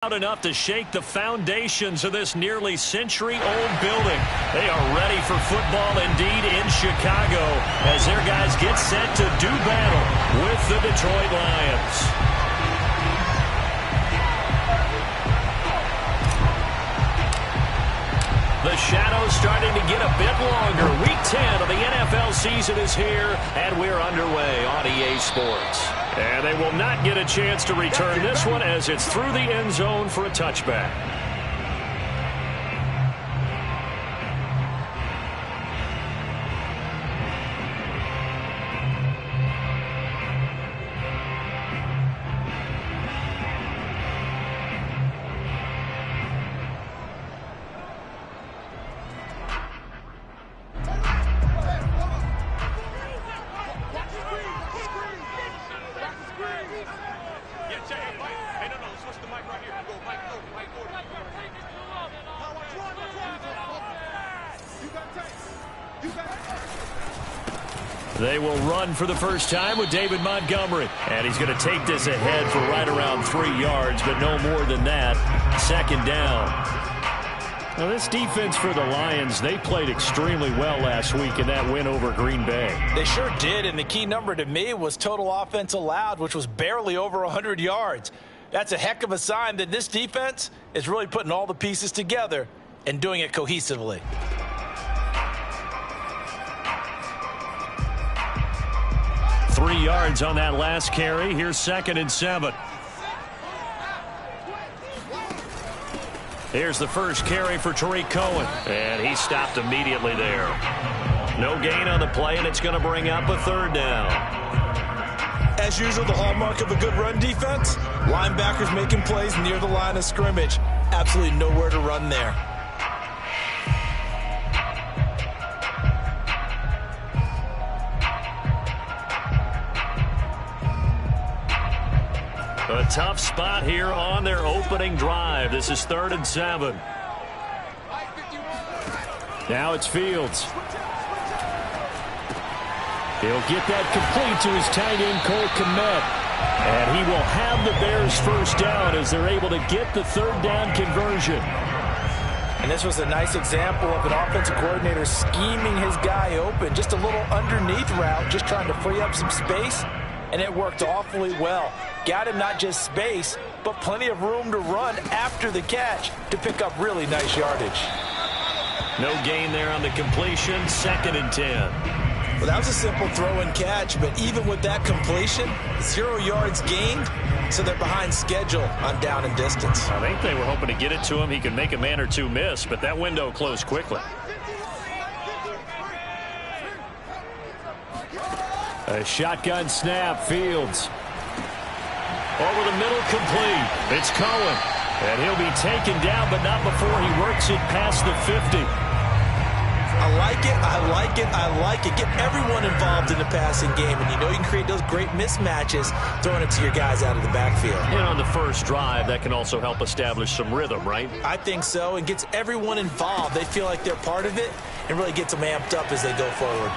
Out enough to shake the foundations of this nearly century-old building. They are ready for football indeed in Chicago as their guys get set to do battle with the Detroit Lions. The shadow's starting to get a bit longer. Week 10 of the NFL season is here, and we're underway on EA Sports. And they will not get a chance to return this one as it's through the end zone for a touchback. They will run for the first time with David Montgomery. And he's going to take this ahead for right around 3 yards, but no more than that. Second down. Now, this defense for the Lions, they played extremely well last week in that win over Green Bay. They sure did, and the key number to me was total offense allowed, which was barely over 100 yards. That's a heck of a sign that this defense is really putting all the pieces together and doing it cohesively. Three yards on that last carry. Here's 2nd and 7. Here's the first carry for Tariq Cohen. And he stopped immediately there. No gain on the play, and it's going to bring up a 3rd down. As usual, the hallmark of a good run defense, linebackers making plays near the line of scrimmage. Absolutely nowhere to run there. A tough spot here on their opening drive. This is 3rd and 7. Now it's Fields. He'll get that complete to his tight end, Cole Kmet. And he will have the Bears first down as they're able to get the 3rd down conversion. And this was a nice example of an offensive coordinator scheming his guy open. Just a little underneath route, just trying to free up some space. And it worked awfully well. Got him not just space, but plenty of room to run after the catch to pick up really nice yardage. No gain there on the completion. 2nd and 10. Well, that was a simple throw and catch, but even with that completion, 0 yards gained, so they're behind schedule on down and distance. I think they were hoping to get it to him. He could make a man or two miss, but that window closed quickly. A shotgun snap, Fields. Over the middle, complete. It's Cohen. And he'll be taken down, but not before he works it past the 50. I like it, I like it, I like it. Get everyone involved in the passing game. And you know you can create those great mismatches throwing it to your guys out of the backfield. And on the first drive, that can also help establish some rhythm, right? I think so. It gets everyone involved. They feel like they're part of it and really gets them amped up as they go forward.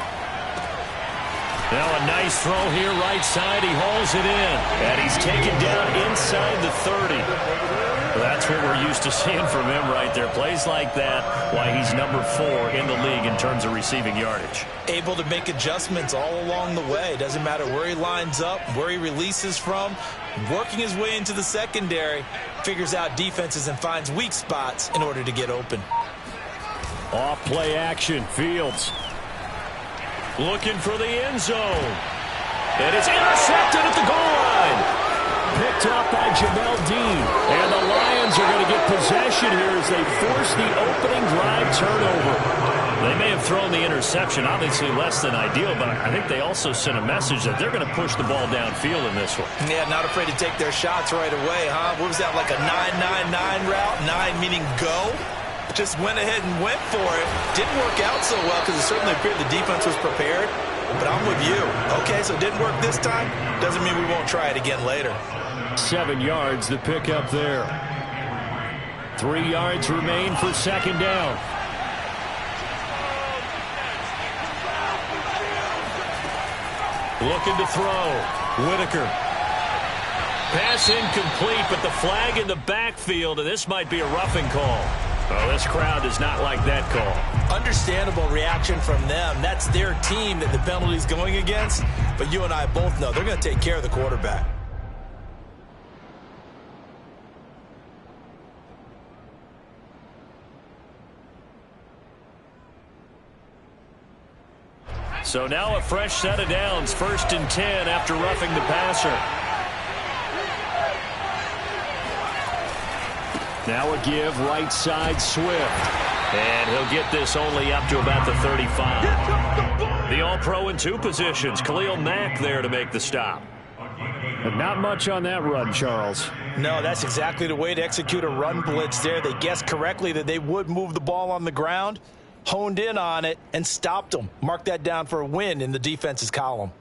Now a nice throw here, right side. He hauls it in. And he's taken down inside the 30. That's what we're used to seeing from him right there. Plays like that, why he's number 4 in the league in terms of receiving yardage. Able to make adjustments all along the way. Doesn't matter where he lines up, where he releases from. Working his way into the secondary. Figures out defenses and finds weak spots in order to get open. Off play action. Fields. Looking for the end zone. And it's intercepted at the goal line. Picked up by Jamel Dean. And the Lions are going to get possession here as they force the opening drive turnover. They may have thrown the interception, obviously less than ideal, but I think they also sent a message that they're going to push the ball downfield in this one. Yeah, not afraid to take their shots right away, huh? What was that, like a 9-9-9 route? 9 meaning go? Just went ahead and went for it. Didn't work out so well because it certainly appeared the defense was prepared. But I'm with you. Okay, so it didn't work this time. Doesn't mean we won't try it again later. 7 yards to pick up there. 3 yards remain for 2nd down. Looking to throw. Whitaker. Pass incomplete, but the flag in the backfield, and this might be a roughing call. Well, this crowd does not like that call. Understandable reaction from them. That's their team that the penalty's going against. But you and I both know they're going to take care of the quarterback. So now a fresh set of downs, 1st and 10 after roughing the passer. Now a give, right side, Swift. And he'll get this only up to about the 35. The All-Pro in 2 positions. Khalil Mack there to make the stop. But not much on that run, Charles. No, that's exactly the way to execute a run blitz there. They guessed correctly that they would move the ball on the ground, honed in on it, and stopped them. Mark that down for a win in the defense's column.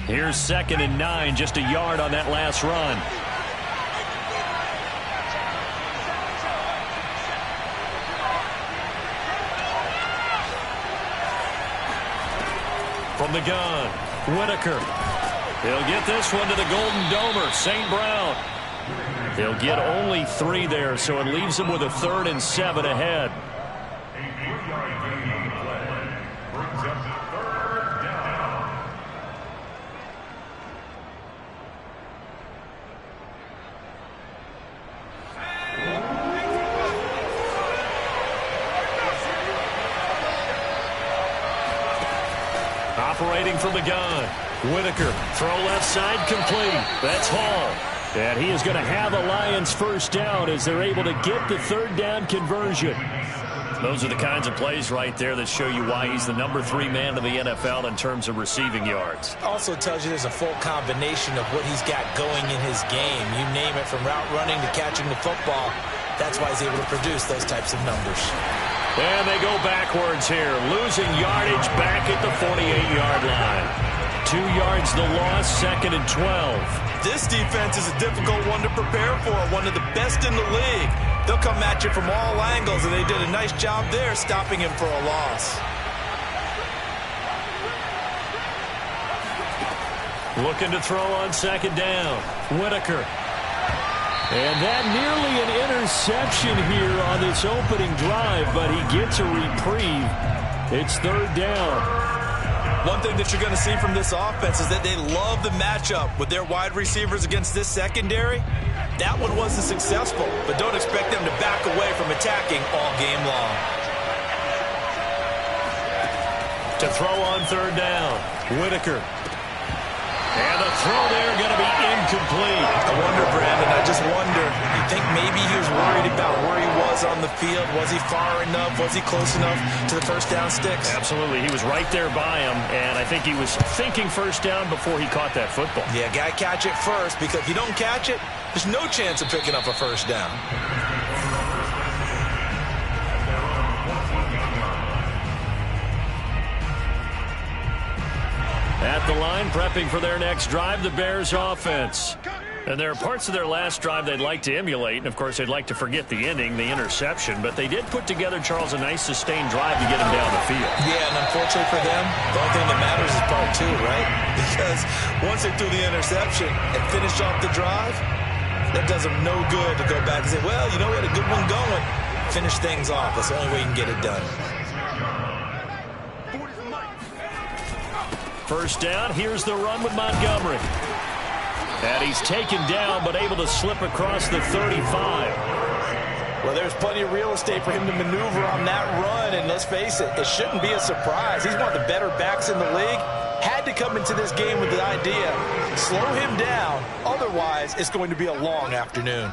Here's 2nd and 9, just a yard on that last run. From the gun, Whitaker. He'll get this one to the Golden Domer, St. Brown. He'll get only 3 there, so it leaves him with a 3rd and 7 ahead. Operating from the gun. Whitaker, throw left side, complete. That's Hall. And he is going to have a Lions first down as they're able to get the 3rd down conversion. Those are the kinds of plays right there that show you why he's the number 3 man in the NFL in terms of receiving yards. Also tells you there's a full combination of what he's got going in his game. You name it, from route running to catching the football. That's why he's able to produce those types of numbers. And they go backwards here, losing yardage back at the 48-yard line. 2 yards the loss, 2nd and 12. This defense is a difficult one to prepare for, one of the best in the league. They'll come at you from all angles, and they did a nice job there stopping him for a loss. Looking to throw on 2nd down. Whitaker. And that nearly an interception here on this opening drive, but he gets a reprieve. It's 3rd down. One thing that you're going to see from this offense is that they love the matchup with their wide receivers against this secondary. That one wasn't successful, but don't expect them to back away from attacking all game long. To throw on 3rd down, Whitaker. And the throw there going to be incomplete. I wonder, Brandon, I just wonder, you think maybe he was worried about where he was on the field? Was he far enough? Was he close enough to the first down sticks? Absolutely. He was right there by him, and I think he was thinking first down before he caught that football. Yeah, got to catch it first, because if you don't catch it, there's no chance of picking up a first down. At the line, prepping for their next drive, the Bears offense. And there are parts of their last drive they'd like to emulate, and of course they'd like to forget the ending, the interception, but they did put together, Charles, a nice sustained drive to get him down the field. Yeah, and unfortunately for them, the only thing that matters is part 2, right? Because once they threw the interception and finished off the drive, that does them no good to go back and say, well, you know, we had a good one going. Finish things off. That's the only way you can get it done. First down, here's the run with Montgomery. And he's taken down, but able to slip across the 35. Well, there's plenty of real estate for him to maneuver on that run, and let's face it, it shouldn't be a surprise. He's one of the better backs in the league. Had to come into this game with the idea, slow him down, otherwise it's going to be a long afternoon.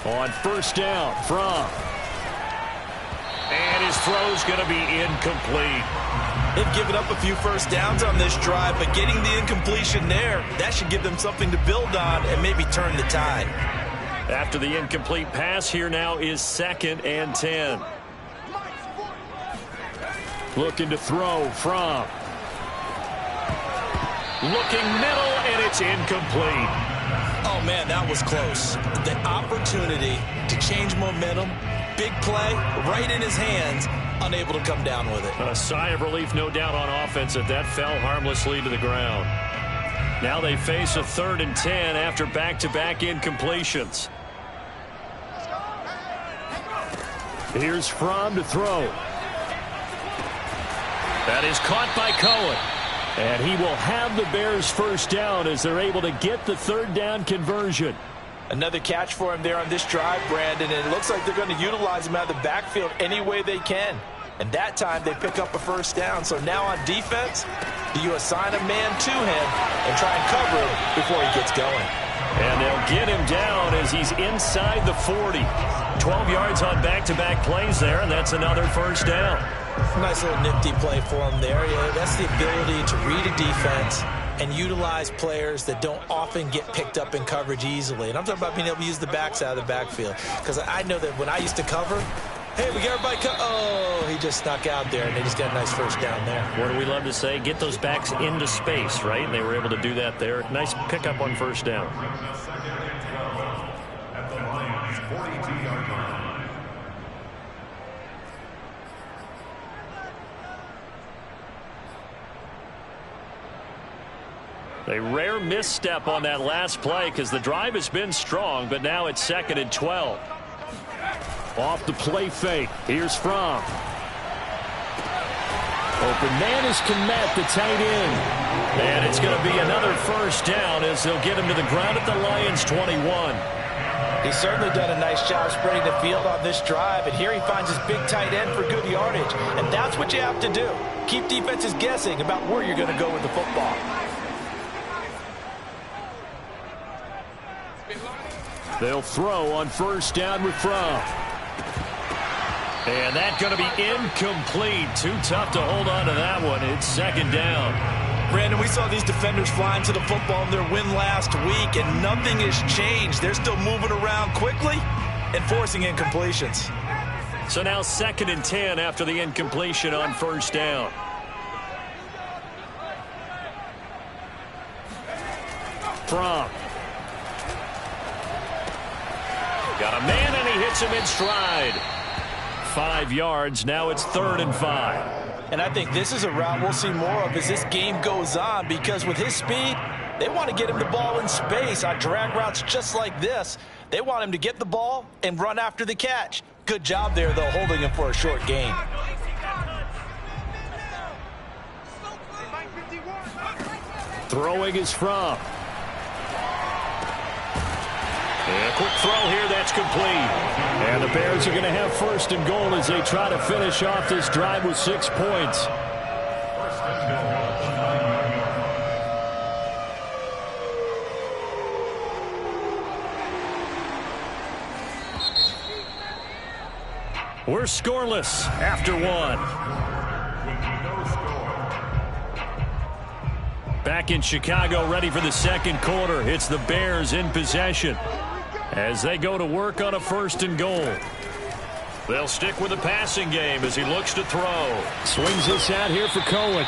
On first down, from. And his throw's going to be incomplete. They've given up a few first downs on this drive, but getting the incompletion there, that should give them something to build on and maybe turn the tide. After the incomplete pass, here now is 2nd and 10. Looking to throw from. Looking middle, and it's incomplete. Oh, man, that was close. The opportunity to change momentum, big play, right in his hands, unable to come down with it. A sigh of relief, no doubt, on offense that fell harmlessly to the ground. Now they face a 3rd and 10 after back-to-back incompletions. Here's Fromm to throw. That is caught by Cohen. And he will have the Bears first down as they're able to get the 3rd down conversion. Another catch for him there on this drive, Brandon, and it looks like they're going to utilize him out of the backfield any way they can. And that time they pick up a first down. So now on defense, do you assign a man to him and try and cover him before he gets going? And they'll get him down as he's inside the 40. 12 yards on back-to-back plays there, and that's another first down. Nice little nifty play for him there. Yeah, that's the ability to read a defense and utilize players that don't often get picked up in coverage easily. And I'm talking about being able to use the backs out of the backfield. Because I know that when I used to cover, hey, we got everybody oh, he just snuck out there, and they just got a nice first down there. What do we love to say? Get those backs into space, right? And they were able to do that there. Nice pickup on first down. At the Lions' 42-yard line. A rare misstep on that last play because the drive has been strong, but now it's 2nd and 12. Off the play fake. Here's Fromm. Open man is Komet, the tight end. And it's going to be another first down as they'll get him to the ground at the Lions' 21. He's certainly done a nice job spreading the field on this drive, and here he finds his big tight end for good yardage. And that's what you have to do. Keep defenses guessing about where you're going to go with the football. They'll throw on first down with Fromm. And that's going to be incomplete. Too tough to hold on to that one. It's 2nd down. Brandon, we saw these defenders flying to the football in their win last week, and nothing has changed. They're still moving around quickly and forcing incompletions. So now 2nd and 10 after the incompletion on first down. Fromm. Got a man, and he hits him in stride. 5 yards. Now it's 3rd and 5. And I think this is a route we'll see more of as this game goes on, because with his speed, they want to get him the ball in space on drag routes just like this. They want him to get the ball and run after the catch. Good job there, though, holding him for a short gain. Throwing is Fromm. And a quick throw here, that's complete. And the Bears are going to have 1st and goal as they try to finish off this drive with 6 points. We're scoreless after 1. Back in Chicago, ready for the 2nd quarter. It's the Bears in possession as they go to work on a 1st and goal. They'll stick with the passing game as he looks to throw. Swings this out here for Cohen.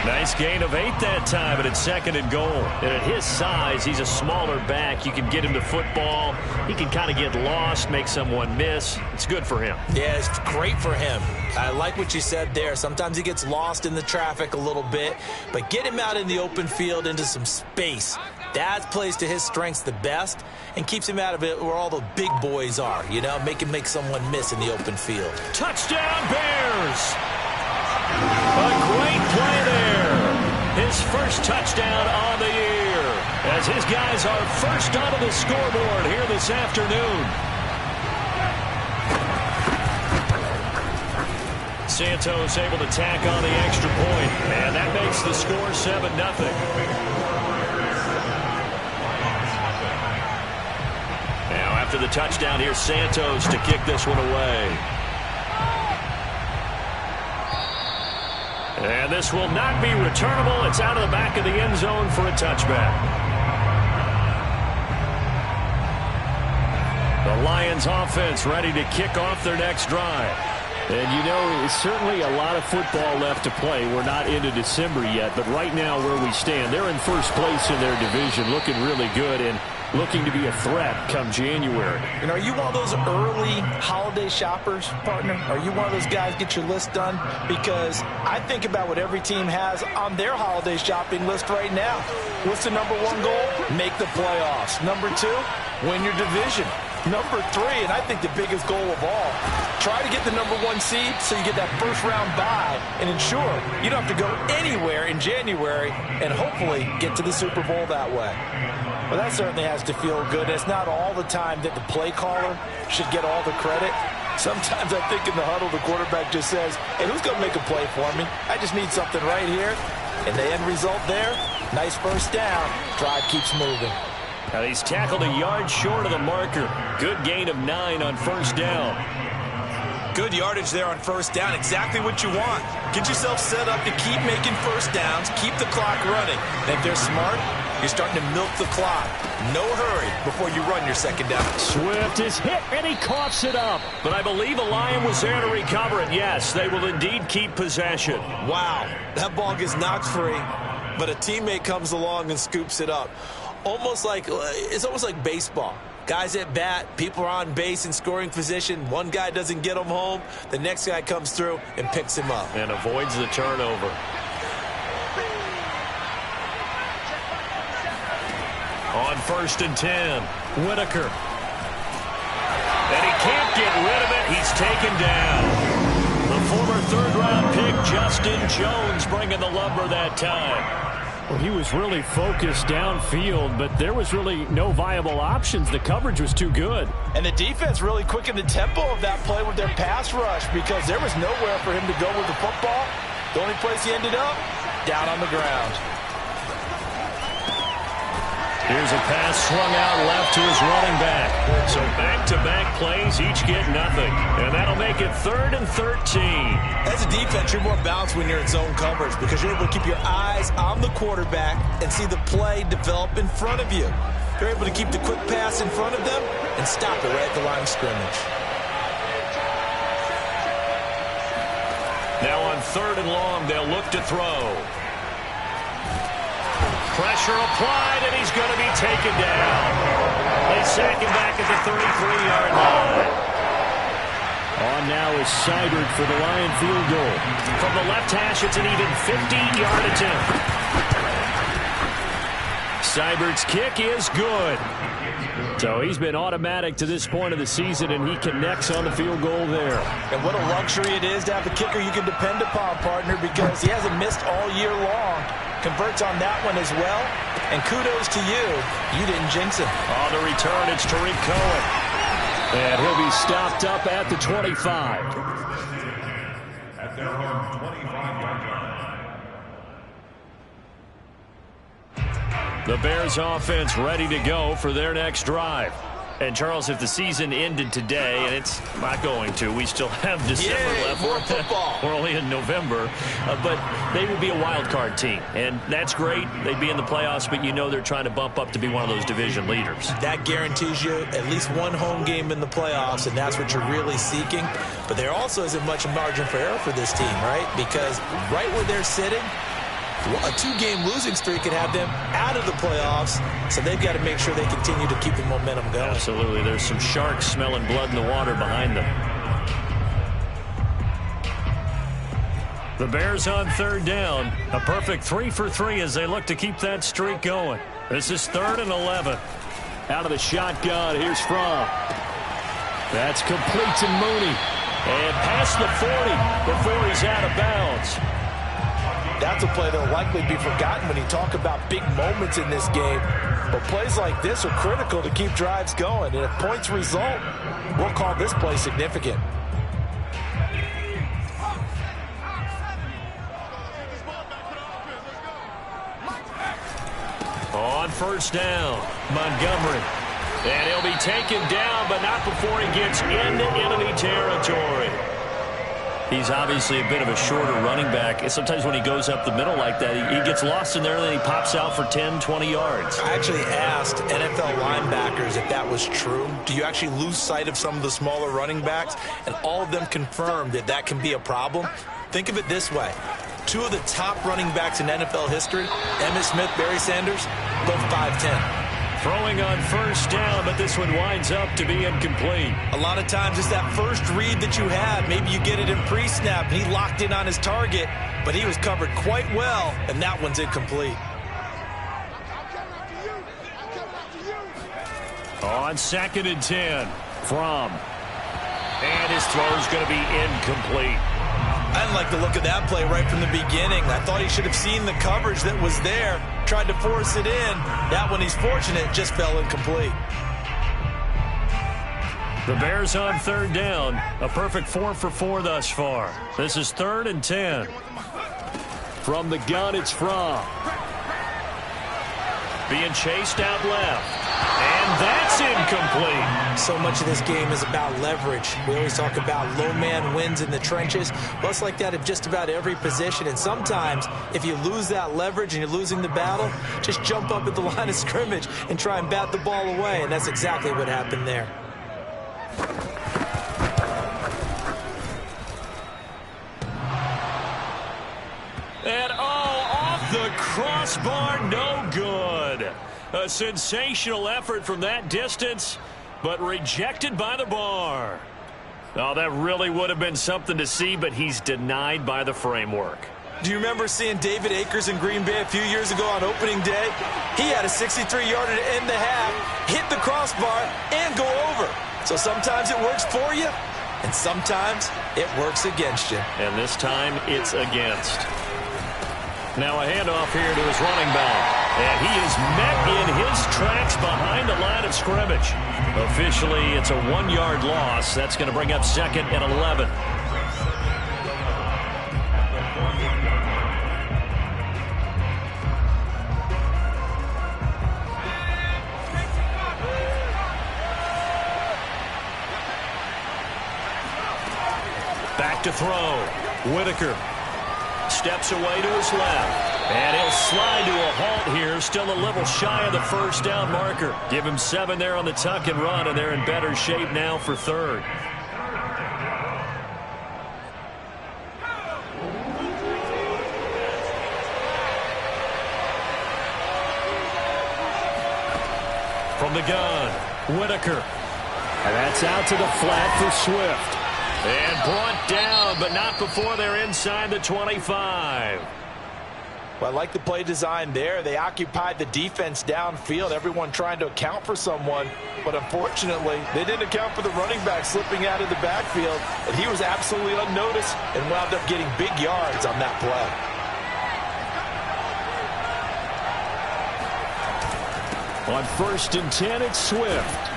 Nice gain of 8 that time, but it's 2nd and goal. And at his size, he's a smaller back. You can get him to football. He can kind of get lost, make someone miss. It's good for him. Yeah, it's great for him. I like what you said there. Sometimes he gets lost in the traffic a little bit, but get him out in the open field into some space. That plays to his strengths the best and keeps him out of it where all the big boys are, you know, make him make someone miss in the open field. Touchdown, Bears! A great play there. His first touchdown on the year as his guys are first onto the scoreboard here this afternoon. Santos able to tack on the extra point, and that makes the score 7-0. Now after the touchdown, here's Santos to kick this one away. And this will not be returnable. It's out of the back of the end zone for a touchback. The Lions offense ready to kick off their next drive. And you know, there's certainly a lot of football left to play. We're not into December yet, but right now where we stand, they're in first place in their division, looking really good. And looking to be a threat come January. And are you one of those early holiday shoppers, partner? Are you one of those guys get your list done? Because I think about what every team has on their holiday shopping list right now. What's the number one goal? Make the playoffs. Number two, win your division. Number three, and I think the biggest goal of all, try to get the number one seed so you get that first round bye and ensure you don't have to go anywhere in January and hopefully get to the Super Bowl that way. Well, that certainly has to feel good. It's not all the time that the play caller should get all the credit. Sometimes I think in the huddle, the quarterback just says, hey, who's going to make a play for me? I just need something right here. And the end result there, nice first down. Drive keeps moving. Now he's tackled a yard short of the marker. Good gain of 9 on first down. Good yardage there on first down. Exactly what you want. Get yourself set up to keep making first downs, keep the clock running. And if they're smart, you're starting to milk the clock. No hurry before you run your second down. Swift is hit, and he coughs it up. But I believe a Lion was there to recover it. Yes, they will indeed keep possession. Wow, that ball gets knocked free, but a teammate comes along and scoops it up. It's almost like baseball. Guys at bat, people are on base in scoring position. One guy doesn't get him home. The next guy comes through and picks him up. And avoids the turnover. On 1st and 10, Whitaker. And he can't get rid of it. He's taken down. The former third-round pick, Justin Jones, bringing the lumber that time. Well, he was really focused downfield, but there was really no viable options. The coverage was too good. And the defense really quickened the tempo of that play with their pass rush because there was nowhere for him to go with the football. The only place he ended up, down on the ground. Here's a pass swung out left to his running back. So back-to-back plays, each get nothing. And that'll make it 3rd and 13. As a defense, you're more balanced when you're in zone coverage because you're able to keep your eyes on the quarterback and see the play develop in front of you. You're able to keep the quick pass in front of them and stop it right at the line of scrimmage. Now on 3rd and long, they'll look to throw. Pressure applied, and he's going to be taken down. They sack him back at the 33-yard line. On now is Seibert for the Lion field goal. From the left hash, it's an even 15-yard attempt. Seibert's kick is good. So he's been automatic to this point of the season, and he connects on the field goal there. And what a luxury it is to have a kicker you can depend upon, partner, because he hasn't missed all year long. Converts on that one as well. And kudos to you. You didn't jinx him. On the return, it's Tariq Cohen. And he'll be stopped up at the 25. At their own 25-yard line. The Bears offense ready to go for their next drive. And, Charles, if the season ended today, and it's not going to, we still have December left. More football. We're only in November. But they would be a wild card team. And that's great. They'd be in the playoffs, but you know they're trying to bump up to be one of those division leaders. That guarantees you at least one home game in the playoffs, and that's what you're really seeking. But there also isn't much margin for error for this team, right? Because right where they're sitting, a 2-game losing streak could have them out of the playoffs, so they've got to make sure they continue to keep the momentum going. Absolutely. There's some sharks smelling blood in the water behind them. The Bears on 3rd down. A perfect 3 for 3 as they look to keep that streak going. This is 3rd and 11. Out of the shotgun, here's Fromm. That's complete to Mooney. And past the 40 before he's out of bounds. That's a play that will likely be forgotten when you talk about big moments in this game. But plays like this are critical to keep drives going. And if points result, we'll call this play significant. On 1st down, Montgomery. And he'll be taken down, but not before he gets into enemy territory. He's obviously a bit of a shorter running back. And sometimes when he goes up the middle like that, he gets lost in there, and then he pops out for 10, 20 yards. I actually asked NFL linebackers if that was true. Do you actually lose sight of some of the smaller running backs? And all of them confirmed that that can be a problem. Think of it this way. 2 of the top running backs in NFL history, Emmitt Smith, Barry Sanders, both 5'10". Throwing on first down, but this one winds up to be incomplete. A lot of times it's that first read that you have. Maybe you get it in pre-snap, and he locked in on his target, but he was covered quite well, and that one's incomplete. On 2nd and 10, Fromm. And his throw's going to be incomplete. I didn't like the look of that play right from the beginning. I thought he should have seen the coverage that was there, tried to force it in. That one, he's fortunate, just fell incomplete. The Bears on 3rd down. A perfect 4 for 4 thus far. This is 3rd and 10. From the gun, it's Fromm. Being chased out left. And that's incomplete. So much of this game is about leverage. We always talk about low man wins in the trenches. Well, it's like that at just about every position. And sometimes, if you lose that leverage and you're losing the battle, just jump up at the line of scrimmage and try and bat the ball away. And that's exactly what happened there. And off the crossbar, no good. A sensational effort from that distance, but rejected by the bar. Oh, that really would have been something to see, but he's denied by the framework. Do you remember seeing David Akers in Green Bay a few years ago on opening day? He had a 63-yarder to end the half, hit the crossbar, and go over. So sometimes it works for you, and sometimes it works against you. And this time, it's against. Now a handoff here to his running back. And he is met in his tracks behind the line of scrimmage. Officially, it's a 1-yard loss. That's going to bring up 2nd and 11. Back to throw. Whitaker steps away to his left. And he'll slide to a halt here, still a little shy of the first down marker. Give him 7 there on the tuck and run, and they're in better shape now for 3rd. From the gun, Whitaker. And that's out to the flat for Swift. And brought down, but not before they're inside the 25. Well, I like the play design there. They occupied the defense downfield, everyone trying to account for someone. But unfortunately, they didn't account for the running back slipping out of the backfield. And he was absolutely unnoticed and wound up getting big yards on that play. On 1st and 10, it's Swift.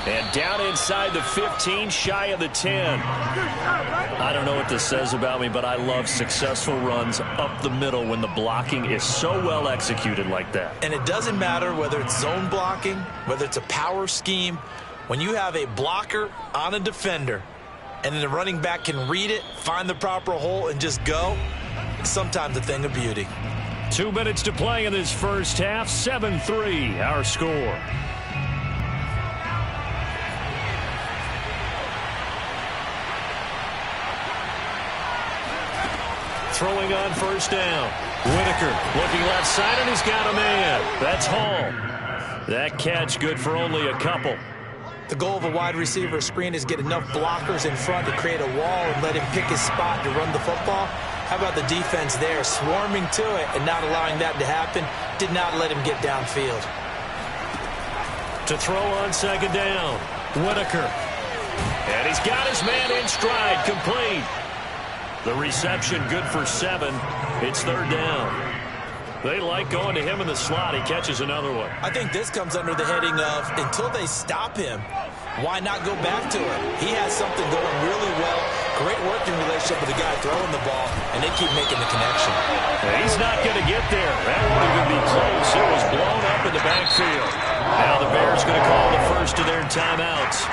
And down inside the 15, shy of the 10. I don't know what this says about me, but I love successful runs up the middle when the blocking is so well executed like that. And it doesn't matter whether it's zone blocking, whether it's a power scheme. When you have a blocker on a defender, and then the running back can read it, find the proper hole, and just go, it's sometimes a thing of beauty. 2 minutes to play in this first half. 7-3, our score. Throwing on first down. Whitaker looking left side, and he's got a man. That's Hall. That catch good for only a couple. The goal of a wide receiver screen is get enough blockers in front to create a wall and let him pick his spot to run the football. How about the defense there, swarming to it and not allowing that to happen? Did not let him get downfield. To throw on 2nd down, Whitaker. And he's got his man in stride, complete. The reception good for 7. It's 3rd down. They like going to him in the slot. He catches another one. I think this comes under the heading of until they stop him, why not go back to it? He has something going really well. Great working relationship with the guy throwing the ball, and they keep making the connection. And he's not going to get there. That won't even be close. It was blown up in the backfield. Now the Bears going to call the first of their timeouts.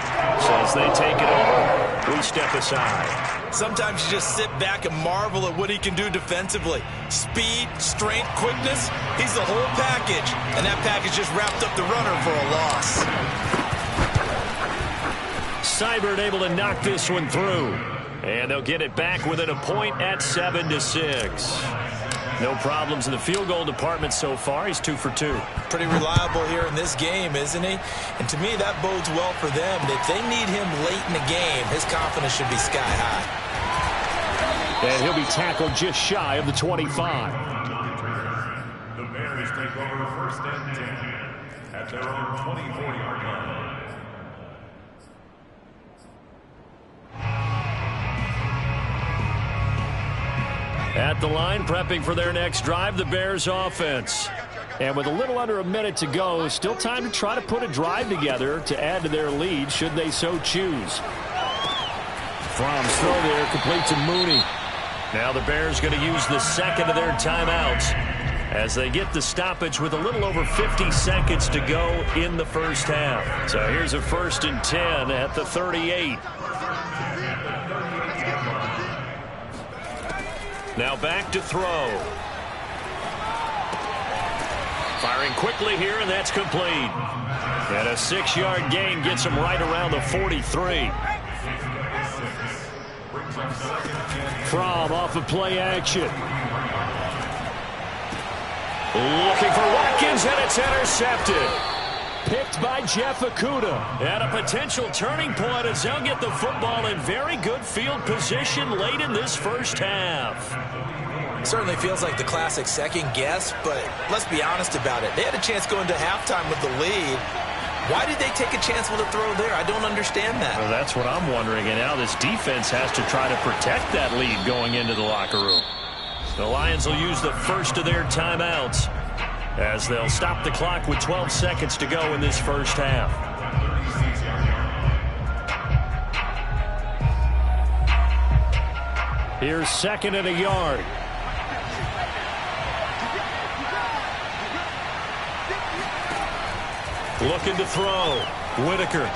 So as they take it over, we step aside. Sometimes you just sit back and marvel at what he can do defensively. Speed, strength, quickness, he's the whole package. And that package just wrapped up the runner for a loss. Seibert able to knock this one through. And they'll get it back within a point at 7-6. No problems in the field goal department so far. He's 2 for 2. Pretty reliable here in this game, isn't he? And to me, that bodes well for them. If they need him late in the game, his confidence should be sky high. And he'll be tackled just shy of the 25. The Bears take over first and 10 at their own 24-yard line. At the line, prepping for their next drive, the Bears offense. And with a little under a minute to go, still time to try to put a drive together to add to their lead should they so choose. Fromm's throw there, complete to Mooney. Now the Bears going to use the second of their timeouts as they get the stoppage with a little over 50 seconds to go in the first half. So here's a 1st and 10 at the 38. Now back to throw. Firing quickly here, and that's complete. And a 6-yard gain gets him right around the 43. Fromm off of play action. Looking for Watkins, and it's intercepted. Picked by Jeff Okudah. At a potential turning point as they'll get the football in very good field position late in this first half. Certainly feels like the classic second guess, but let's be honest about it. They had a chance going to halftime with the lead. Why did they take a chance with a throw there? I don't understand that. Well, that's what I'm wondering, and now this defense has to try to protect that lead going into the locker room. The Lions will use the first of their timeouts as they'll stop the clock with 12 seconds to go in this first half. Here's 2nd and a yard. Looking to throw. Whitaker.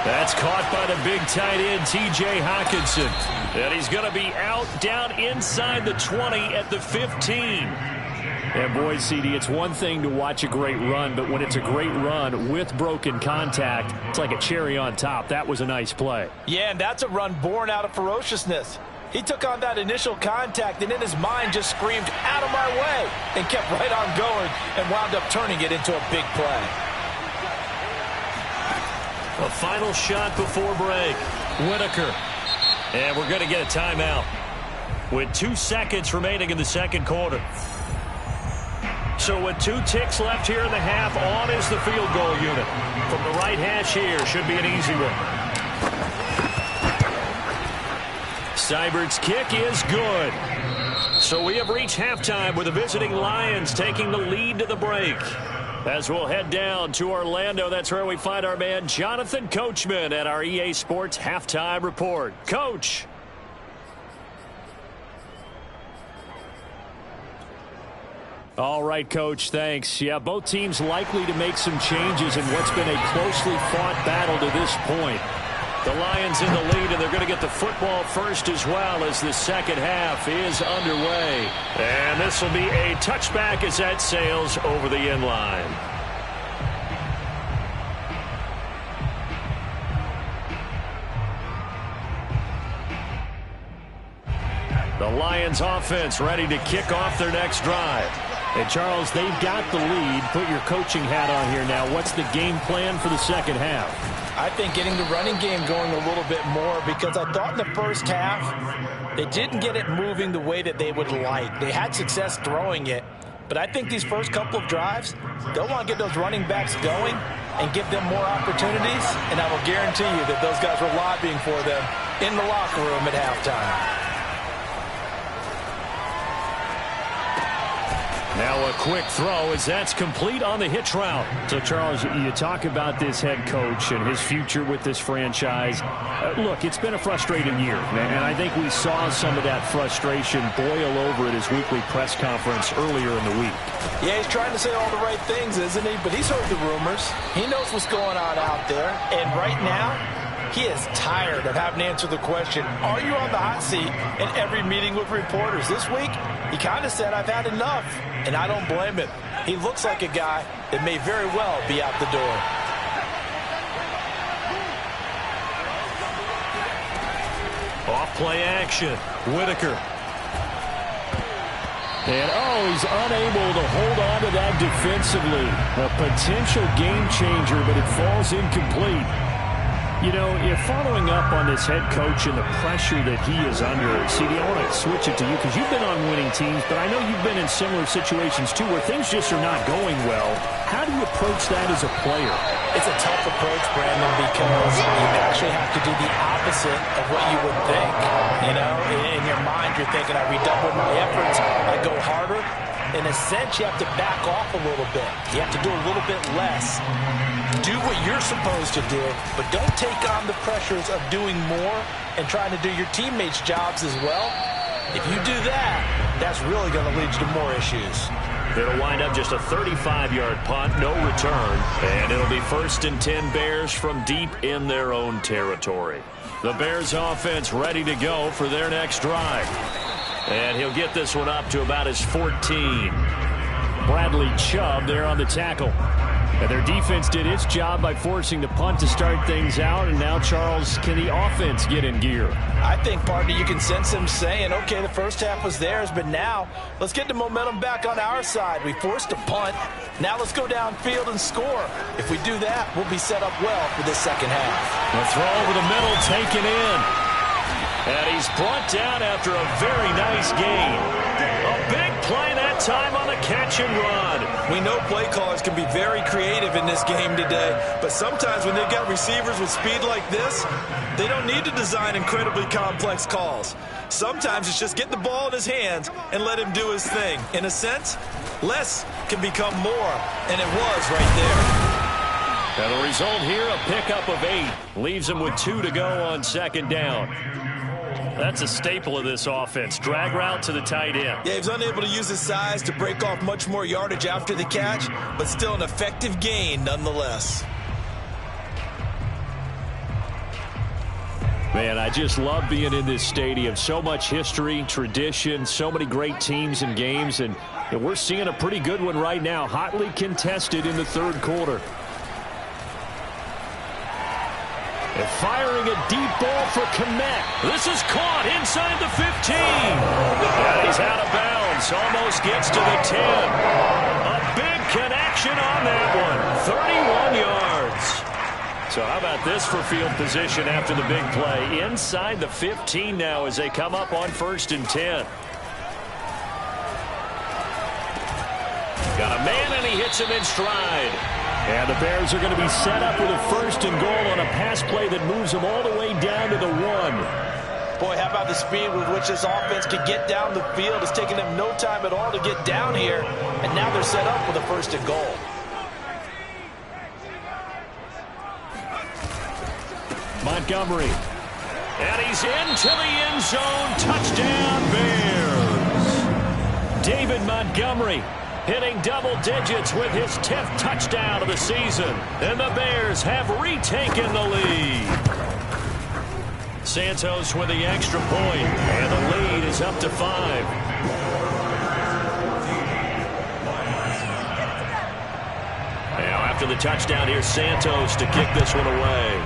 That's caught by the big tight end, T.J. Hockenson. And he's going to be out down inside the 20 at the 15. And boy, CD, it's one thing to watch a great run, but when it's a great run with broken contact, it's like a cherry on top. That was a nice play. Yeah, and that's a run born out of ferociousness. He took on that initial contact and in his mind just screamed, "Out of my way," and kept right on going and wound up turning it into a big play. A final shot before break. Whitaker. And we're going to get a timeout with 2 seconds remaining in the second quarter. So with 2 ticks left here in the half, on is the field goal unit. From the right hash here, should be an easy one. Seibert's kick is good. So we have reached halftime with the visiting Lions taking the lead to the break. As we'll head down to Orlando, that's where we find our man Jonathan Coachman at our EA Sports Halftime Report. Coach. All right, Coach, thanks. Yeah, both teams likely to make some changes in what's been a closely fought battle to this point. The Lions in the lead, and they're going to get the football first as well as the second half is underway. And this will be a touchback as that sails over the end line. The Lions offense ready to kick off their next drive. And, Charles, they've got the lead. Put your coaching hat on here now. What's the game plan for the second half? I think getting the running game going a little bit more, because I thought in the first half they didn't get it moving the way that they would like. They had success throwing it, but I think these first couple of drives, they'll want to get those running backs going and give them more opportunities, and I will guarantee you that those guys were lobbying for them in the locker room at halftime. Now a quick throw as that's complete on the hitch route. So, Charles, you talk about this head coach and his future with this franchise. Look, it's been a frustrating year, and I think we saw some of that frustration boil over at his weekly press conference earlier in the week. Yeah, he's trying to say all the right things, isn't he? But he's heard the rumors. He knows what's going on out there. And right now, he is tired of having to answer the question, are you on the hot seat in every meeting with reporters? This week, he kind of said, I've had enough. And I don't blame him. He looks like a guy that may very well be out the door. Off play action. Whitaker. And, oh, he's unable to hold on to that defensively. A potential game changer, but it falls incomplete. You know, if following up on this head coach and the pressure that he is under, CD, I want to switch it to you because you've been on winning teams, but I know you've been in similar situations too where things just are not going well. How do you approach that as a player? It's a tough approach, Brandon, because you actually have to do the opposite of what you would think. You know, in your mind, you're thinking, I redouble my efforts, I go harder. In a sense, you have to back off a little bit. You have to do a little bit less. Do what you're supposed to do, but don't take on the pressures of doing more and trying to do your teammates' jobs as well. If you do that, that's really going to lead you to more issues. It'll wind up just a 35-yard punt, no return, and it'll be 1st and 10 Bears from deep in their own territory. The Bears offense ready to go for their next drive. And he'll get this one up to about his 14. Bradley Chubb there on the tackle. And their defense did its job by forcing the punt to start things out. And now, Charles, can the offense get in gear? I think, partner, you can sense him saying, okay, the first half was theirs, but now let's get the momentum back on our side. We forced a punt. Now let's go downfield and score. If we do that, we'll be set up well for this second half. The throw over the middle taken in. And he's brought down after a very nice gain. A big play that time on the catch and run. We know play callers can be very creative in this game today, but sometimes when they've got receivers with speed like this, they don't need to design incredibly complex calls. Sometimes it's just get the ball in his hands and let him do his thing. In a sense, less can become more, and it was right there. And the result here, a pickup of 8. Leaves him with 2 to go on second down. That's a staple of this offense. Drag route to the tight end. Yeah, he was unable to use his size to break off much more yardage after the catch, but still an effective gain nonetheless. Man, I just love being in this stadium. So much history, tradition, so many great teams and games, and we're seeing a pretty good one right now. Hotly contested in the third quarter. And firing a deep ball for Kmet. This is caught inside the 15. And he's out of bounds. Almost gets to the 10. A big connection on that one. 31 yards. So how about this for field position after the big play? Inside the 15 now as they come up on 1st and 10. Got a man and he hits him in stride. And the Bears are going to be set up with a 1st and goal on a pass play that moves them all the way down to the 1. Boy, how about the speed with which this offense could get down the field? It's taken them no time at all to get down here. And now they're set up with a 1st and goal. Montgomery. And he's into the end zone. Touchdown, Bears. David Montgomery hitting double digits with his 10th touchdown of the season. And the Bears have retaken the lead. Santos with the extra point, and the lead is up to 5. Now after the touchdown, here's Santos to kick this one away.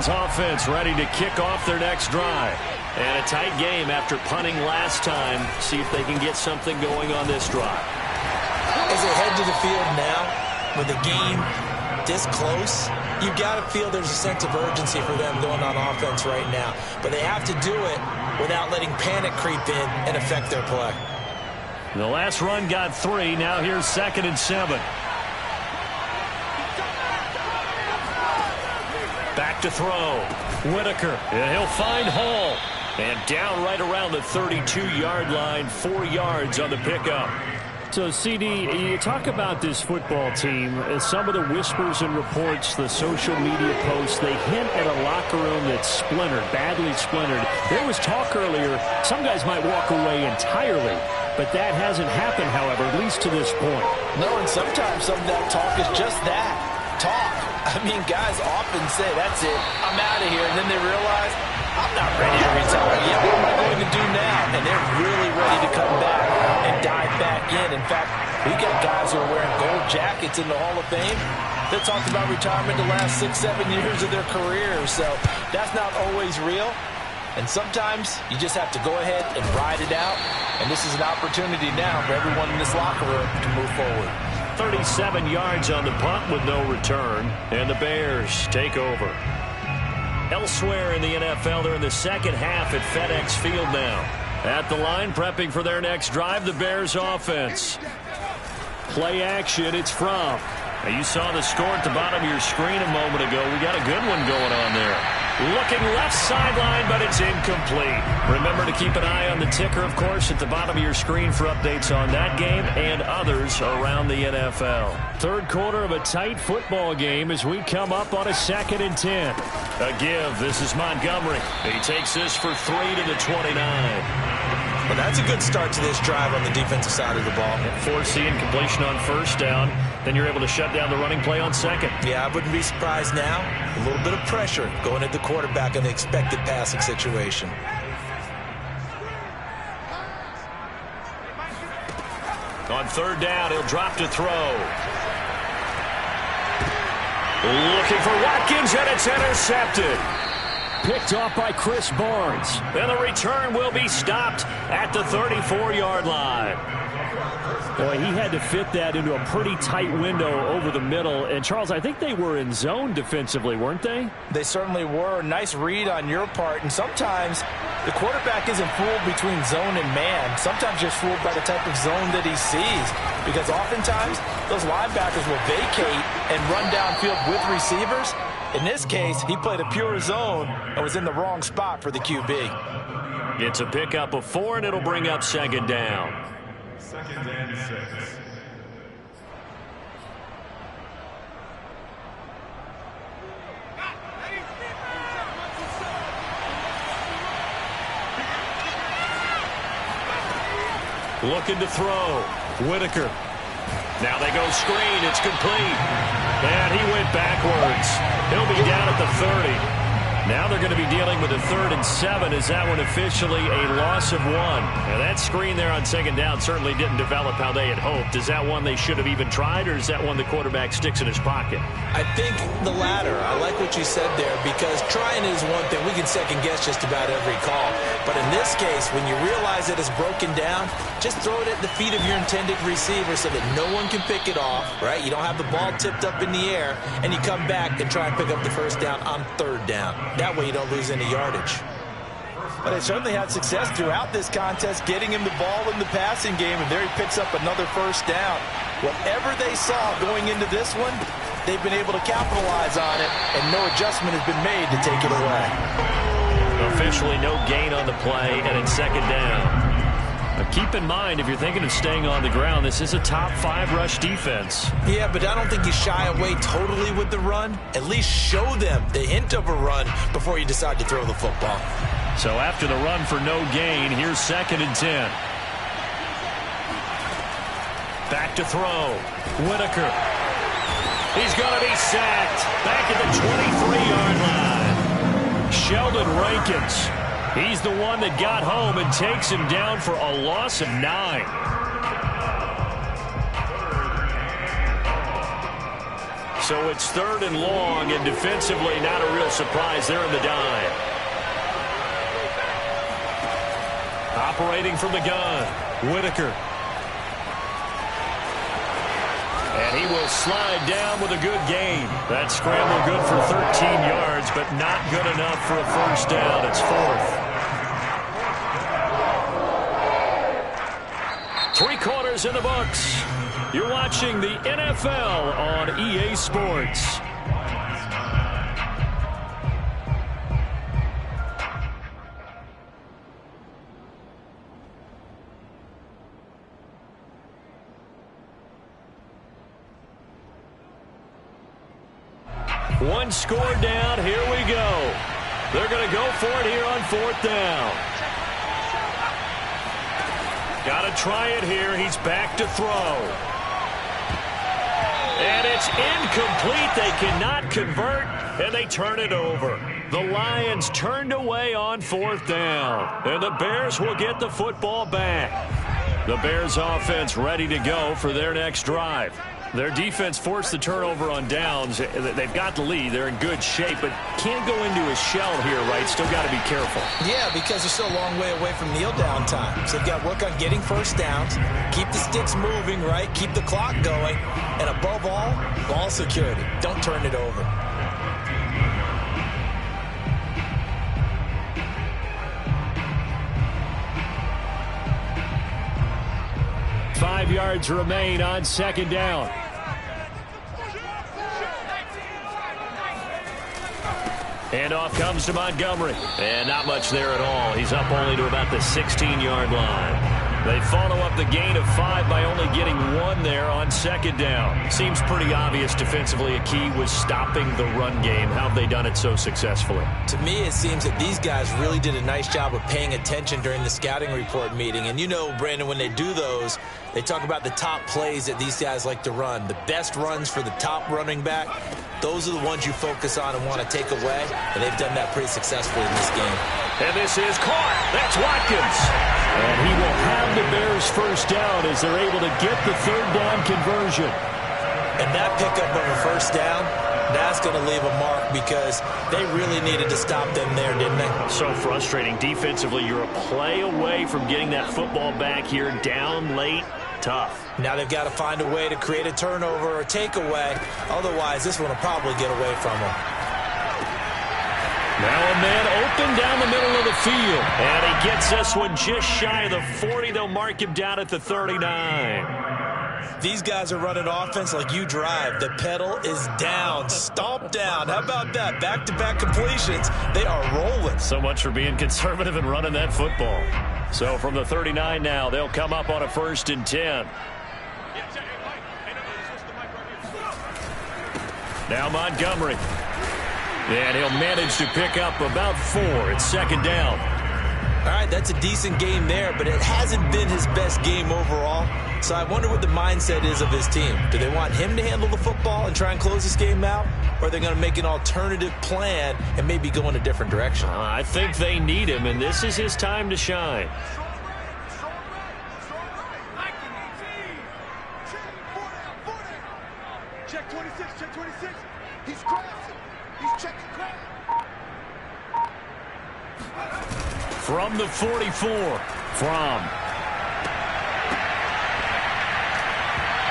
Offense ready to kick off their next drive. And a tight game after punting last time. See if they can get something going on this drive. As they head to the field now, with the game this close, you've got to feel there's a sense of urgency for them going on offense right now. But they have to do it without letting panic creep in and affect their play. The last run got 3. Now here's 2nd and 7. Back to throw. Whitaker. And he'll find Hall. And down right around the 32-yard line. 4 yards on the pickup. So, CD, you talk about this football team. Some of the whispers and reports, the social media posts, they hint at a locker room that's splintered, badly splintered. There was talk earlier, some guys might walk away entirely. But that hasn't happened, however, at least to this point. No, and sometimes some of that talk is just that, talk. I mean, guys often say, that's it, I'm out of here, and then they realize, I'm not ready to retire yet. What am I going to do now? And they're really ready to come back and dive back in. In fact, we got guys who are wearing gold jackets in the Hall of Fame that talked about retirement the last 6-7 years of their careers. So that's not always real. And sometimes you just have to go ahead and ride it out. And this is an opportunity now for everyone in this locker room to move forward. 37 yards on the punt with no return. And the Bears take over. Elsewhere in the NFL, they're in the second half at FedEx Field now. At the line, prepping for their next drive, the Bears offense. Play action, it's From. Now, you saw the score at the bottom of your screen a moment ago. We got a good one going on there. Looking left sideline, but it's incomplete. Remember to keep an eye on the ticker, of course, at the bottom of your screen for updates on that game and others around the NFL. Third quarter of a tight football game as we come up on a 2nd and 10. A give. This is Montgomery. He takes this for 3 to the 29. Well, that's a good start to this drive on the defensive side of the ball. Forcing completion on first down. Then you're able to shut down the running play on second. Yeah, I wouldn't be surprised now. A little bit of pressure going at the quarterback in the expected passing situation. On third down, he'll drop to throw. Looking for Watkins, and it's intercepted. Picked off by Chris Barnes. And the return will be stopped at the 34-yard line. Boy, he had to fit that into a pretty tight window over the middle. And, Charles, I think they were in zone defensively, weren't they? They certainly were. Nice read on your part. And sometimes the quarterback isn't fooled between zone and man. Sometimes you're fooled by the type of zone that he sees. Because oftentimes those linebackers will vacate and run downfield with receivers. In this case, he played a pure zone and was in the wrong spot for the QB. It's a pickup of 4, and it'll bring up 2nd down. 2nd and 6. Looking to throw. Whitaker. Now they go screen. It's complete. And he went backwards. He'll be down at the 30. Now they're going to be dealing with a 3rd and 7. Is that one officially a loss of 1? Now that screen there on 2nd down certainly didn't develop how they had hoped. Is that one they should have even tried, or is that one the quarterback sticks in his pocket? I think the latter. I like what you said there, because trying is one thing. We can second guess just about every call. But in this case, when you realize that it's broken down, just throw it at the feet of your intended receiver so that no one can pick it off, right? You don't have the ball tipped up in the air, and you come back and try and pick up the 1st down on 3rd down. That way you don't lose any yardage. But they certainly had success throughout this contest getting him the ball in the passing game, and there he picks up another 1st down. Whatever they saw going into this one, they've been able to capitalize on it, and no adjustment has been made to take it away. Officially no gain on the play, and it's 2nd down. Now keep in mind, if you're thinking of staying on the ground, this is a top 5 rush defense. Yeah, but I don't think you shy away totally with the run. At least show them the hint of a run before you decide to throw the football. So after the run for no gain, here's 2nd and 10. Back to throw. Whitaker. He's going to be sacked. Back at the 23-yard line. Sheldon Rankins. He's the one that got home and takes him down for a loss of 9. So it's 3rd and long, and defensively not a real surprise there in the dime. Operating from the gun, Whitaker. And he will slide down with a good gain. That scramble good for 13 yards, but not good enough for a 1st down. It's 4th. 3 quarters in the books. You're watching the NFL on EA Sports. One score down. Here we go. They're going to go for it here on 4th down. Got to try it here. He's back to throw. And it's incomplete. They cannot convert, and they turn it over. The Lions turned away on 4th down, and the Bears will get the football back. The Bears offense ready to go for their next drive. Their defense forced the turnover on downs. They've got the lead. They're in good shape, but can't go into a shell here, right? Still got to be careful. Yeah, because they're still a long way away from kneel down time. So they've got to work on getting first downs, keep the sticks moving, right? Keep the clock going, and above all, ball security. Don't turn it over. Five yards remain on 2nd down. Handoff comes to Montgomery. And not much there at all. He's up only to about the 16-yard line. They follow up the gain of 5 by only getting 1 there on 2nd down. Seems pretty obvious defensively a key was stopping the run game. How have they done it so successfully? To me, it seems that these guys really did a nice job of paying attention during the scouting report meeting. And you know, Brandon, when they do those, they talk about the top plays that these guys like to run. The best runs for the top running back, those are the ones you focus on and want to take away. And they've done that pretty successfully in this game. And this is caught. That's Watkins. And he will have the Bears first down as they're able to get the 3rd down conversion. And that pickup of a first down, that's going to leave a mark because they really needed to stop them there, didn't they? So frustrating. Defensively, you're a play away from getting that football back here down late. Tough. Now they've got to find a way to create a turnover or takeaway. Otherwise, this one will probably get away from them. Now a man open down the middle of the field. And he gets this one just shy of the 40. They'll mark him down at the 39. These guys are running offense like you drive. The pedal is down. Stomp down. How about that? Back-to-back completions. They are rolling. So much for being conservative and running that football. So from the 39 now, they'll come up on a 1st and 10. Now Montgomery. And he'll manage to pick up about 4. It's 2nd down. All right, that's a decent game there, but it hasn't been his best game overall. So I wonder what the mindset is of his team. Do they want him to handle the football and try and close this game out? Or are they going to make an alternative plan and maybe go in a different direction? I think they need him, and this is his time to shine. Check 26, check 26. He's crossing. He's checking crap. From the 44.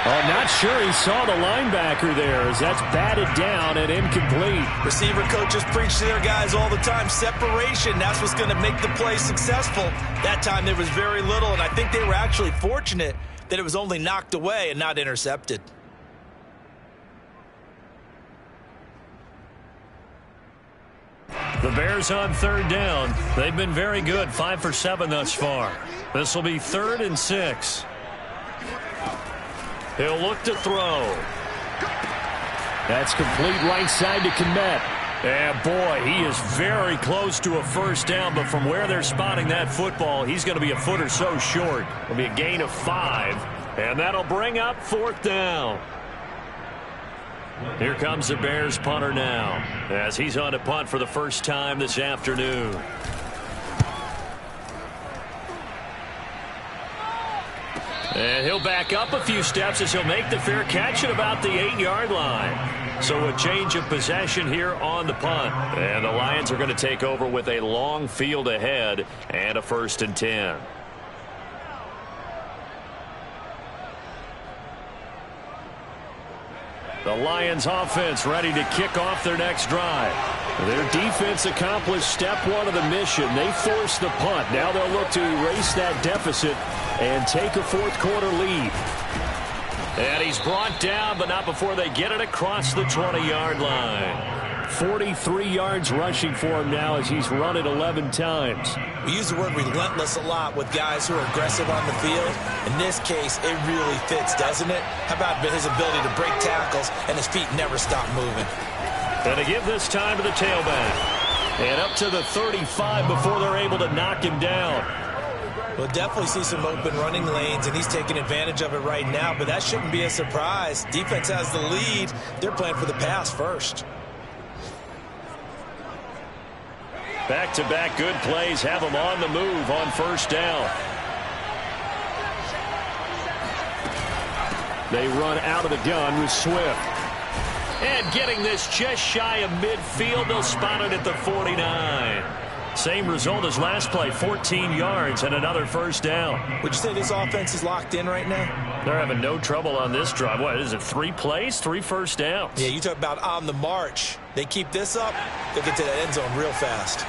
Oh, not sure he saw the linebacker there as that's batted down and incomplete. Receiver coaches preach to their guys all the time. Separation, that's what's going to make the play successful. That time there was very little, and I think they were actually fortunate that it was only knocked away and not intercepted. The Bears on 3rd down. They've been very good, 5 for 7 thus far. This will be 3rd and 6. He'll look to throw. That's complete right side to Kmet. And boy, he is very close to a first down, but from where they're spotting that football, he's going to be a foot or so short. It'll be a gain of 5, and that'll bring up 4th down. Here comes the Bears punter now as he's on to punt for the first time this afternoon. And he'll back up a few steps as he'll make the fair catch at about the 8-yard line. So a change of possession here on the punt. And the Lions are going to take over with a long field ahead and a 1st and 10. The Lions offense ready to kick off their next drive. Their defense accomplished step 1 of the mission. They forced the punt. Now they'll look to erase that deficit and take a 4th quarter lead. And he's brought down, but not before they get it across the 20-yard line. 43 yards rushing for him now as he's run it 11 times. We use the word relentless a lot with guys who are aggressive on the field. In this case, it really fits, doesn't it? How about his ability to break tackles and his feet never stop moving? And to give this time to the tailback. And up to the 35 before they're able to knock him down. We'll definitely see some open running lanes, and he's taking advantage of it right now, but that shouldn't be a surprise. Defense has the lead. They're playing for the pass first. Back-to-back good plays have them on the move on first down. They run out of the gun with Swift. And getting this just shy of midfield, they'll spot it at the 49. Same result as last play, 14 yards and another first down. Would you say this offense is locked in right now? They're having no trouble on this drive. What is it, 3 plays, 3 first downs? Yeah, you talk about on the march. They keep this up, they'll get to that end zone real fast.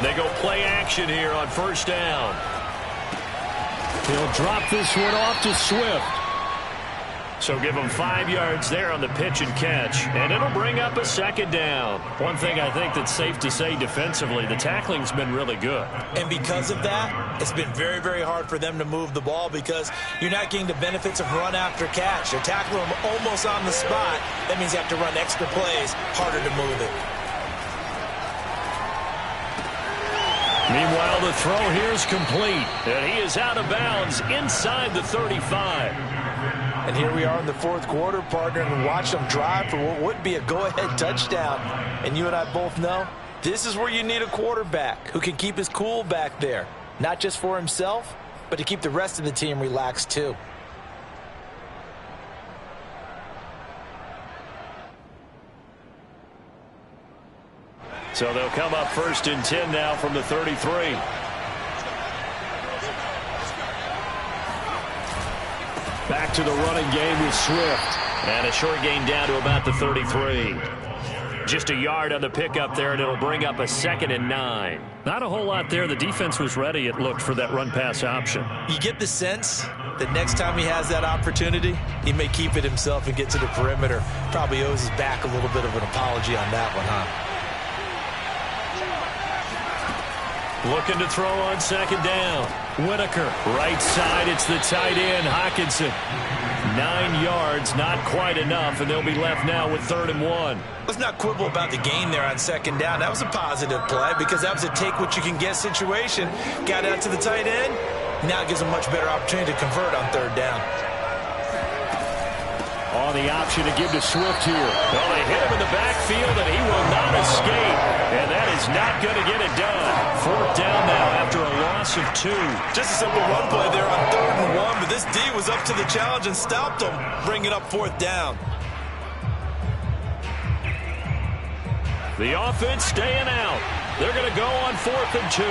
They go play action here on first down. He'll drop this one off to Swift. So give him 5 yards there on the pitch and catch, and it'll bring up a second down. One thing I think that's safe to say defensively, the tackling's been really good. And because of that, it's been very, very hard for them to move the ball because you're not getting the benefits of run after catch. They're tackling them almost on the spot. That means you have to run extra plays, harder to move it. Meanwhile, the throw here is complete, and he is out of bounds inside the 35. And here we are in the fourth quarter, partner, and watch them drive for what would be a go-ahead touchdown. And you and I both know this is where you need a quarterback who can keep his cool back there, not just for himself, but to keep the rest of the team relaxed too. So they'll come up first and 10 now from the 33. Back to the running game with Swift. And a short gain down to about the 33. Just a yard on the pickup there, and it'll bring up a 2nd and 9. Not a whole lot there. The defense was ready, it looked, for that run-pass option. You get the sense that next time he has that opportunity, he may keep it himself and get to the perimeter. Probably owes his back a little bit of an apology on that one, huh? Looking to throw on second down. Whitaker, right side, it's the tight end, Hockenson. 9 yards, not quite enough, and they'll be left now with 3rd and 1. Let's not quibble about the gain there on second down. That was a positive play because that was a take-what-you-can-get situation. Got out to the tight end. Now it gives them much better opportunity to convert on 3rd down. On the option to give to Swift here. Well, they hit him in the backfield, and he will not escape. And that is not going to get it done. 4th down now after a loss of 2. Just a simple run play there on 3rd and 1, but this D was up to the challenge and stopped him, bringing up 4th down. The offense staying out. They're going to go on 4th and 2.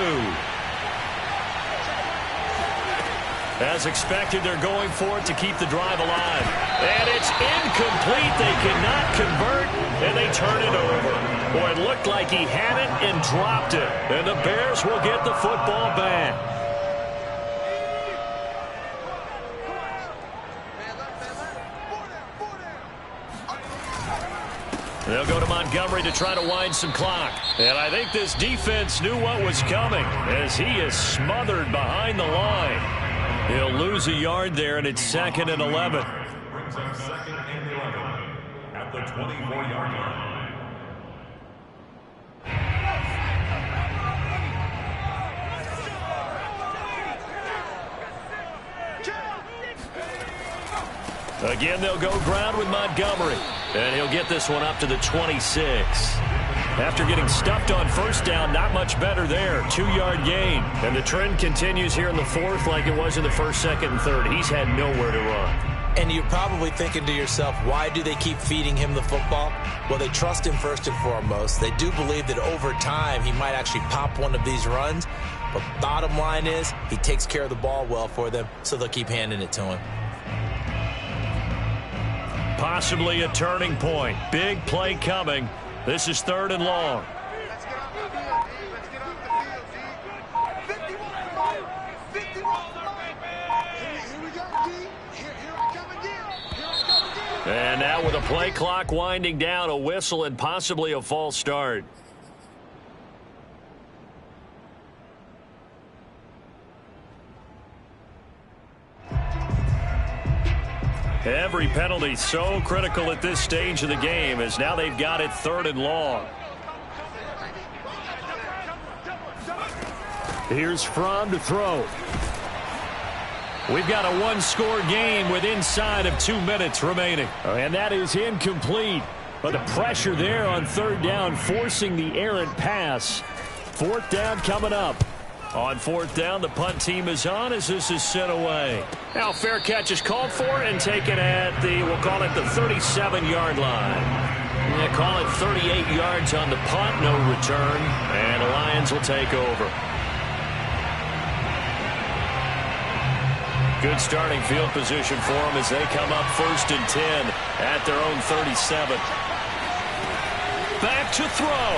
As expected, they're going for it to keep the drive alive. And it's incomplete. They cannot convert, and they turn it over. Boy, it looked like he had it and dropped it. And the Bears will get the football back. They'll go to Montgomery to try to wind some clock. And I think this defense knew what was coming as he is smothered behind the line. He'll lose a yard there, and it's 2nd and 11. Brings up 2nd and 11 at the 24-yard line. Again, they'll go ground with Montgomery. And he'll get this one up to the 26. After getting stuffed on first down, not much better there. 2-yard gain. And the trend continues here in the 4th like it was in the 1st, 2nd, and 3rd. He's had nowhere to run. And you're probably thinking to yourself, why do they keep feeding him the football? Well, they trust him first and foremost. They do believe that over time he might actually pop one of these runs. But bottom line is he takes care of the ball well for them, so they'll keep handing it to him. Possibly a turning point. Big play coming. This is 3rd and long. Let's get off the field, D. Let's get off the field, D. 51 to mile. 51 to mile. Here we go, D. Here I come again. Here I come again. And now with a play clock winding down, a whistle and possibly a false start. Every penalty so critical at this stage of the game as now they've got it 3rd and long. Here's Fromm to throw. We've got a one-score game with inside of 2 minutes remaining. And that is incomplete. But the pressure there on third down, forcing the errant pass. Fourth down coming up. On fourth down, the punt team is on as this is sent away. Now fair catch is called for and taken at the, we'll call it the 37-yard line. Yeah, call it 38 yards on the punt, no return. And the Lions will take over. Good starting field position for them as they come up 1st and 10 at their own 37. Back to throw.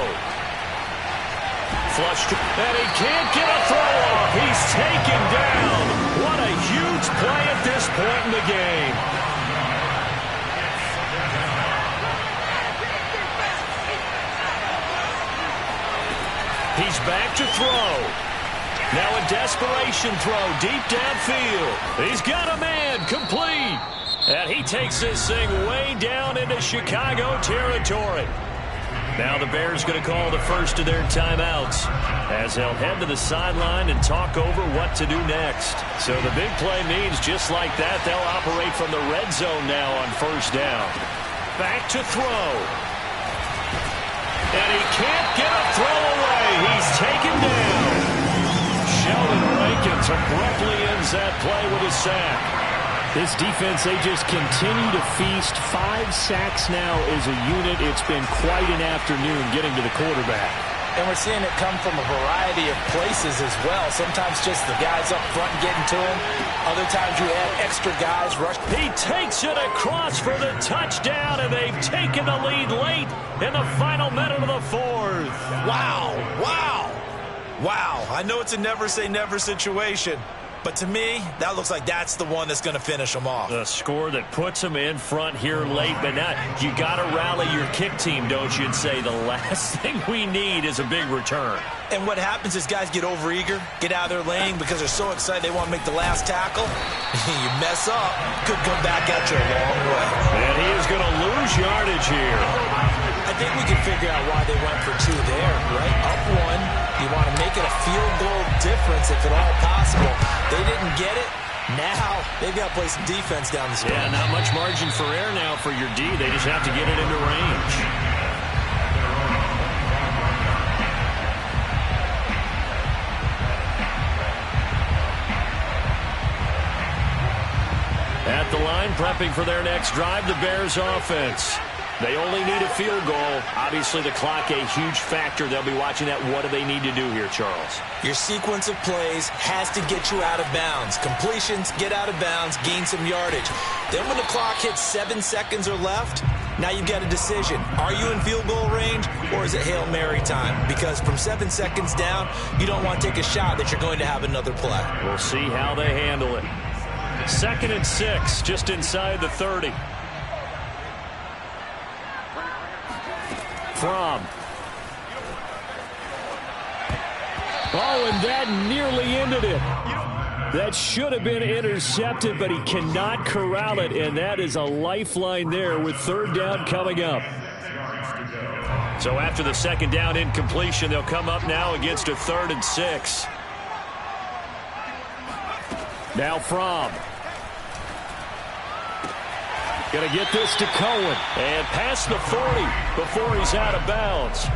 Flush, and he can't get a throw off. He's taken down. What a huge play at this point in the game. He's back to throw. Now a desperation throw deep downfield. He's got a man, complete. And he takes this thing way down into Chicago territory. Now the Bears going to call the first of their timeouts as they'll head to the sideline and talk over what to do next. So the big play means just like that, they'll operate from the red zone now on first down. Back to throw. And he can't get a throw away. He's taken down. Sheldon Rankins abruptly ends that play with a sack. This defense, they just continue to feast. 5 sacks now as a unit. It's been quite an afternoon getting to the quarterback. And we're seeing it come from a variety of places as well. Sometimes just the guys up front getting to him. Other times you have extra guys rush. He takes it across for the touchdown, and they've taken the lead late in the final minute of the fourth. Wow, wow, wow. I know it's a never-say-never situation. But to me, that looks like that's the one that's going to finish them off. The score that puts them in front here late. But now you got to rally your kick team, don't you, and say the last thing we need is a big return. And what happens is guys get overeager, get out of their lane because they're so excited they want to make the last tackle. You mess up, could come back at you a long way. And he is going to lose yardage here. I think we can figure out why they went for 2 there, right? Up 1. You want to make it a field goal difference if at all possible. They didn't get it. Now they've got to play some defense down the stretch. Yeah, not much margin for error now for your D. They just have to get it into range. At the line, prepping for their next drive, the Bears offense. They only need a field goal. Obviously, the clock a huge factor. They'll be watching that. What do they need to do here, Charles? Your sequence of plays has to get you out of bounds. Completions, get out of bounds, gain some yardage. Then when the clock hits 7 seconds or left, now you've got a decision. Are you in field goal range, or is it Hail Mary time? Because from 7 seconds down, you don't want to take a shot that you're going to have another play. We'll see how they handle it. 2nd and 6, just inside the 30. Fromm. Oh, and that nearly ended it. That should have been intercepted, but he cannot corral it, and that is a lifeline there with 3rd down coming up. So after the 2nd down incompletion, they'll come up now against a 3rd and 6. Now Fromm. Going to get this to Cohen. And past the 40 before he's out of bounds.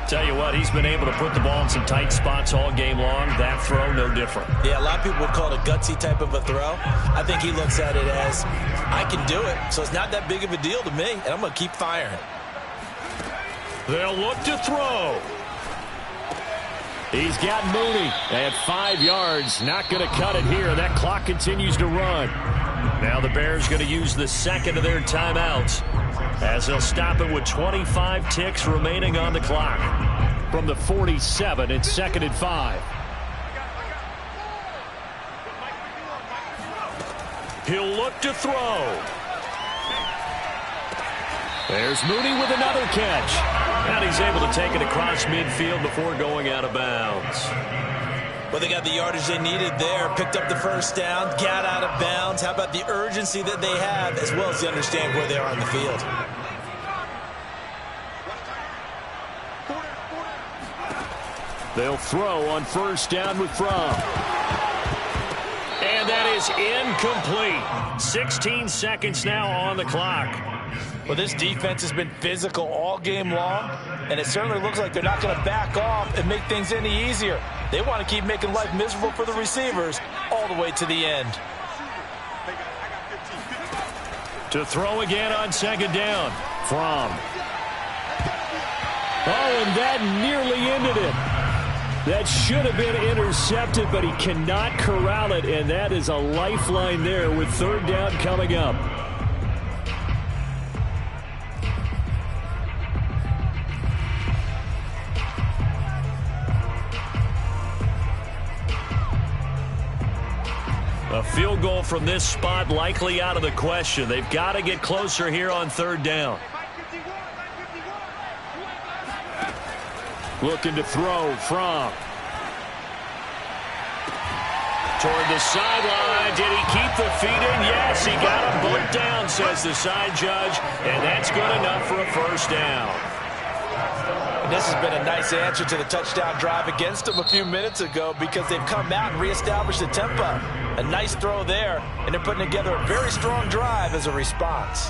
Tell you what, he's been able to put the ball in some tight spots all game long. That throw, no different. Yeah, a lot of people would call it a gutsy type of a throw. I think he looks at it as, I can do it, so it's not that big of a deal to me, and I'm going to keep firing. They'll look to throw. He's got Mooney at 5 yards. Not going to cut it here. That clock continues to run. Now the Bears going to use the 2nd of their timeouts as they'll stop it with 25 ticks remaining on the clock. From the 47, it's 2nd and 5. He'll look to throw. There's Mooney with another catch. And he's able to take it across midfield before going out of bounds. Well, they got the yardage they needed there, picked up the 1st down, got out of bounds. How about the urgency that they have, as well as they understand where they are on the field? They'll throw on first down with Fromm. And that is incomplete. 16 seconds now on the clock. Well, this defense has been physical all game long, and it certainly looks like they're not going to back off and make things any easier. They want to keep making life miserable for the receivers all the way to the end. To throw again on second down. Fromm. Oh, and that nearly ended it. That should have been intercepted, but he cannot corral it, and that is a lifeline there with third down coming up. A field goal from this spot likely out of the question. They've got to get closer here on third down. Looking to throw from. Toward the sideline. Did he keep the feet in? Yes, he got him bumped down, says the side judge. And that's good enough for a first down. And this has been a nice answer to the touchdown drive against them a few minutes ago because they've come out and reestablished the tempo. A nice throw there, and they're putting together a very strong drive as a response.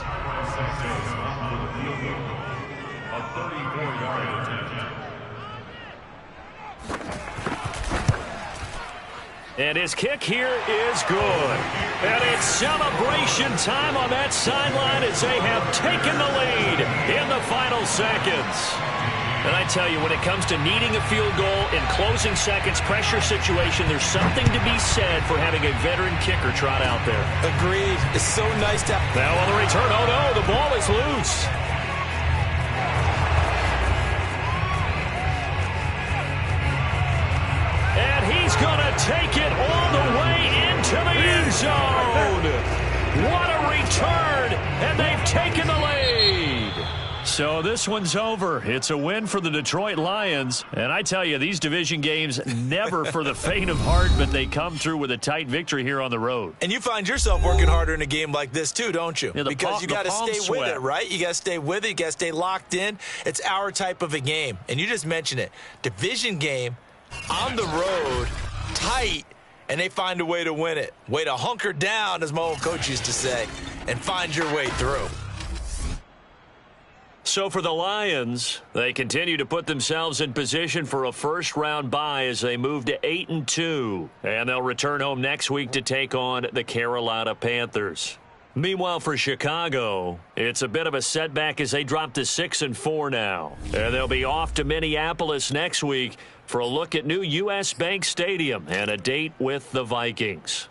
And his kick here is good. And it's celebration time on that sideline as they have taken the lead in the final seconds. And I tell you, when it comes to needing a field goal in closing seconds, pressure situation, there's something to be said for having a veteran kicker trot out there. Agreed. It's so nice to... Now on the return, oh no, the ball is loose. And he's going to take it all the way into the end zone. What a return, and they've taken the lead. So this one's over. It's a win for the Detroit Lions. And I tell you, these division games never for the faint of heart, but they come through with a tight victory here on the road. And you find yourself working harder in a game like this too, don't you? Yeah, because you got to stay with it, right? You got to stay with it. You got to stay locked in. It's our type of a game. And you just mentioned it. Division game, on the road, tight, and they find a way to win it. Way to hunker down, as my old coach used to say, and find your way through. So for the Lions, they continue to put themselves in position for a first-round bye as they move to 8-2. And they'll return home next week to take on the Carolina Panthers. Meanwhile, for Chicago, it's a bit of a setback as they drop to 6-4 now. And they'll be off to Minneapolis next week for a look at new U.S. Bank Stadium and a date with the Vikings.